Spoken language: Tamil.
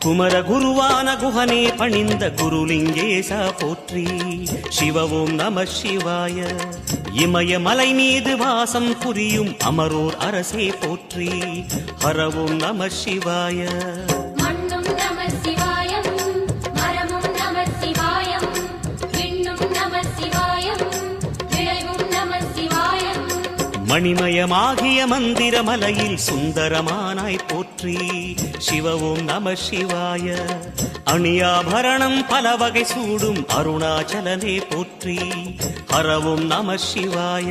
குமர குருவான குஹனே பணிந்த குருலிங்கேசா போற்றி. சிவ ஓம் நம சிவாய. இமயமலை மீது வாசம் புரியும் அமரோர் அரசே போற்றி. ஹர ஓம் நம சிவாய. மண்ணும் நம சிவாயம், மரமும் நம சிவாயம், விண்ணும் நம சிவாயம், விளைவும் நம சிவாயம். மணிமயமாகிய மந்திர மலையில் சுந்தரமானாய் போற்றி. சிவ ஓம் நம சிவாய. அணியாபரணம் பல வகை சூடும் அருணாச்சலனே போற்றி. ஹர ஓம் நம சிவாய.